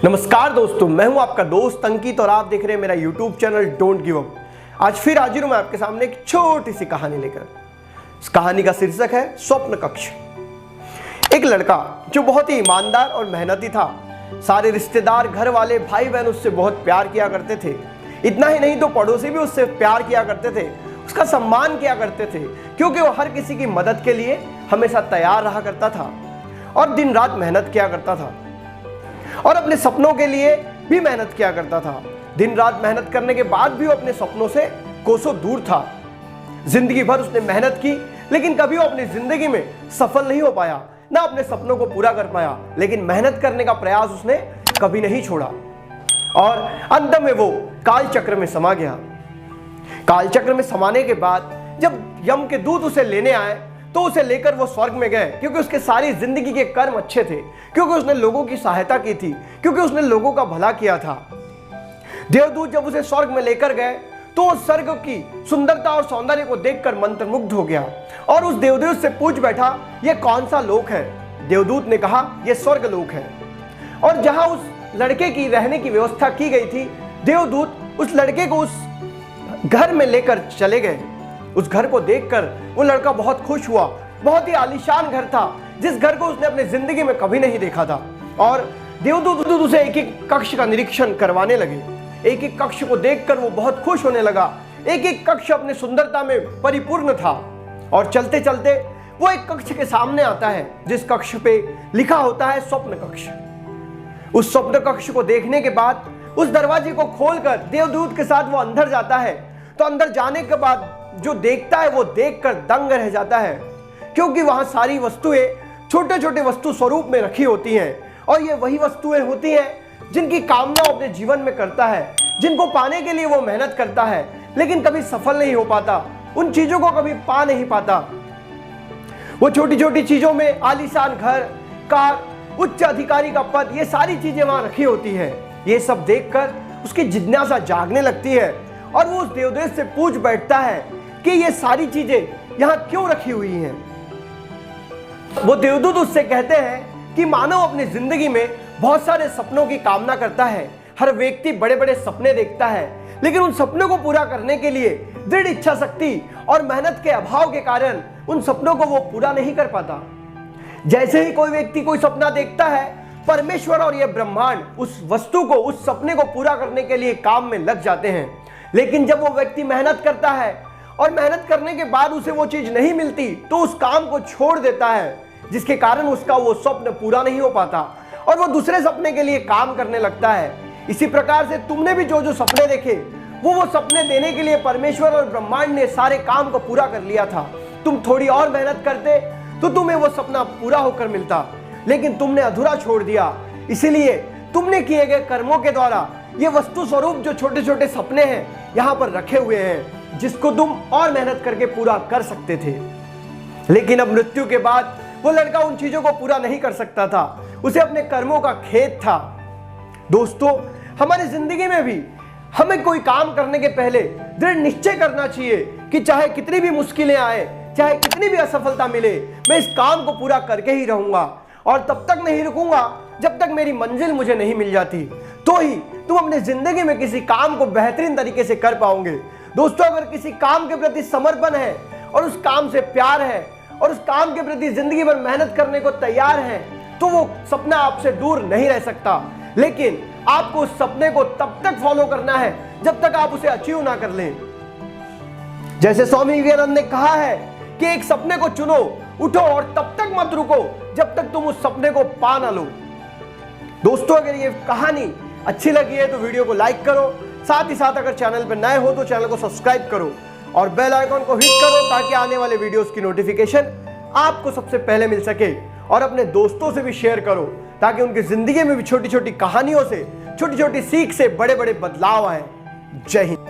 नमस्कार दोस्तों, मैं हूं आपका दोस्त अंकित और आप देख रहे हैं मेरा YouTube channel don't give up. आज फिर हाजिर हूं मैं आपके सामने एक छोटी सी कहानी लेकर। इस कहानी का शीर्षक है स्वप्न कक्ष। एक लड़का जो बहुत ही ईमानदार और मेहनती था। सारे रिश्तेदार, घर वाले, भाई बहन उससे बहुत प्यार किया करते थे। इतना ही नहीं तो पड़ोसी भी उससे प्यार किया करते थे, उसका सम्मान किया करते थे, क्योंकि वो हर किसी की मदद के लिए हमेशा तैयार रहा करता था और दिन रात मेहनत किया करता था और अपने सपनों के लिए भी मेहनत किया करता था। दिन रात मेहनत करने के बाद भी वो अपने सपनों से कोसों दूर था। जिंदगी भर उसने मेहनत की, लेकिन कभी वो अपनी जिंदगी में सफल नहीं हो पाया, ना अपने सपनों को पूरा कर पाया। लेकिन मेहनत करने का प्रयास उसने कभी नहीं छोड़ा और अंत में वो काल चक्र में समा गया। काल चक्र में समाने के बाद जब यम के दूत उसे लेने आए तो उसे लेकर वो स्वर्ग में गए, क्योंकि उसके सारी जिंदगी के कर्म अच्छे थे, क्योंकि उसने लोगों की सहायता की थी, क्योंकि उसने लोगों का भला किया था। देवदूत जब उसे स्वर्ग में लेकर गए तो वो स्वर्ग की सुंदरता और सौंदर्य को देखकर मंत्रमुग्ध हो गया और उस देवदूत से पूछ बैठा, ये कौन सा लोक है? देवदूत ने कहा, यह स्वर्ग लोक है। और जहां उस लड़के की रहने की व्यवस्था की गई थी, देवदूत उस लड़के को उस घर में लेकर चले गए। उस घर को देखकर वो लड़का बहुत खुश हुआ। बहुत ही आलीशान घर था, जिस घर को उसने अपनी जिंदगी में कभी नहीं देखा था। और देवदूत उसे एक एक कक्ष का निरीक्षण करवाने लगे। एक एक कक्ष को देखकर वो बहुत खुश होने लगा। एक एक कक्ष अपनी सुंदरता में परिपूर्ण था। और चलते चलते वो एक कक्ष के सामने आता है, जिस कक्ष पे लिखा होता है स्वप्न कक्ष। उस स्वप्न कक्ष को देखने के बाद उस दरवाजे को खोलकर देवदूत के साथ वो अंदर जाता है। तो अंदर जाने के बाद जो देखता है वो देखकर दंग रह जाता है, क्योंकि वहां सारी वस्तुएं छोटे छोटे वस्तु स्वरूप में रखी होती हैं। और ये वही वस्तुएं होती हैं जिनकी कामना वो अपने जीवन में करता है, जिनको पाने के लिए वो मेहनत करता है, लेकिन कभी सफल नहीं हो पाता, उन चीजों को कभी पा नहीं पाता। वो छोटी छोटी चीजों में आलीशान घर, कार, उच्च अधिकारी का पद, ये सारी चीजें वहां रखी होती है। ये सब देखकर उसकी जिज्ञासा जागने लगती है और वो उस देवदूत से पूछ बैठता है कि ये सारी चीजें यहां क्यों रखी हुई हैं। वो देवदूत उससे कहते हैं कि मानव अपनी जिंदगी में बहुत सारे सपनों की कामना करता है। हर व्यक्ति बड़े बड़े सपने देखता है, लेकिन उन सपनों को पूरा करने के लिए दृढ़ इच्छा शक्ति और मेहनत के अभाव के कारण उन सपनों को वो पूरा नहीं कर पाता। जैसे ही कोई व्यक्ति कोई सपना देखता है, परमेश्वर और यह ब्रह्मांड उस वस्तु को, उस सपने को पूरा करने के लिए काम में लग जाते हैं। लेकिन जब वो व्यक्ति मेहनत करता है और मेहनत करने के बाद उसे वो चीज नहीं मिलती, तो उस काम को छोड़ देता है, जिसके कारण उसका वो स्वप्न पूरा नहीं हो पाता और वो दूसरे सपने के लिए काम करने लगता है। इसी प्रकार से तुमने भी जो जो सपने देखे, वो सपने देने के लिए परमेश्वर और ब्रह्मांड ने सारे काम को पूरा कर लिया था। तुम थोड़ी और मेहनत करते तो तुम्हें वो सपना पूरा होकर मिलता, लेकिन तुमने अधूरा छोड़ दिया। इसीलिए तुमने किए गए कर्मों के द्वारा ये वस्तु स्वरूप जो छोटे छोटे सपने हैं यहाँ पर रखे हुए हैं, जिसको तुम और मेहनत करके पूरा कर सकते थे। लेकिन अब मृत्यु के बाद वो लड़का उन चीजों को पूरा नहीं कर सकता था। उसे अपने कर्मों का खेद था। दोस्तों, हमारी जिंदगी में भी हमें कोई काम करने के पहले दृढ़ निश्चय करना चाहिए कि चाहे कितनी भी मुश्किलें आए, चाहे कितनी भी असफलता मिले, मैं इस काम को पूरा करके ही रहूंगा और तब तक नहीं रुकूंगा जब तक मेरी मंजिल मुझे नहीं मिल जाती। तो ही तुम अपनी जिंदगी में किसी काम को बेहतरीन तरीके से कर पाओगे। दोस्तों, अगर किसी काम के प्रति समर्पण है और उस काम से प्यार है और उस काम के प्रति जिंदगी भर मेहनत करने को तैयार है, तो वो सपना आपसे दूर नहीं रह सकता। लेकिन आपको उस सपने को तब तक फॉलो करना है जब तक आप उसे अचीव ना कर लें। जैसे स्वामी विवेकानंद ने कहा है कि एक सपने को चुनो, उठो और तब तक मत रुको जब तक तुम उस सपने को पा ना लो। दोस्तों, अगर ये कहानी अच्छी लगी है तो वीडियो को लाइक करो। साथ ही साथ अगर चैनल पर नए हो तो चैनल को सब्सक्राइब करो और बेल आइकॉन को हिट करो, ताकि आने वाले वीडियोस की नोटिफिकेशन आपको सबसे पहले मिल सके। और अपने दोस्तों से भी शेयर करो, ताकि उनकी जिंदगी में भी छोटी छोटी कहानियों से, छोटी छोटी सीख से बड़े बड़े बदलाव आए। जय हिंद।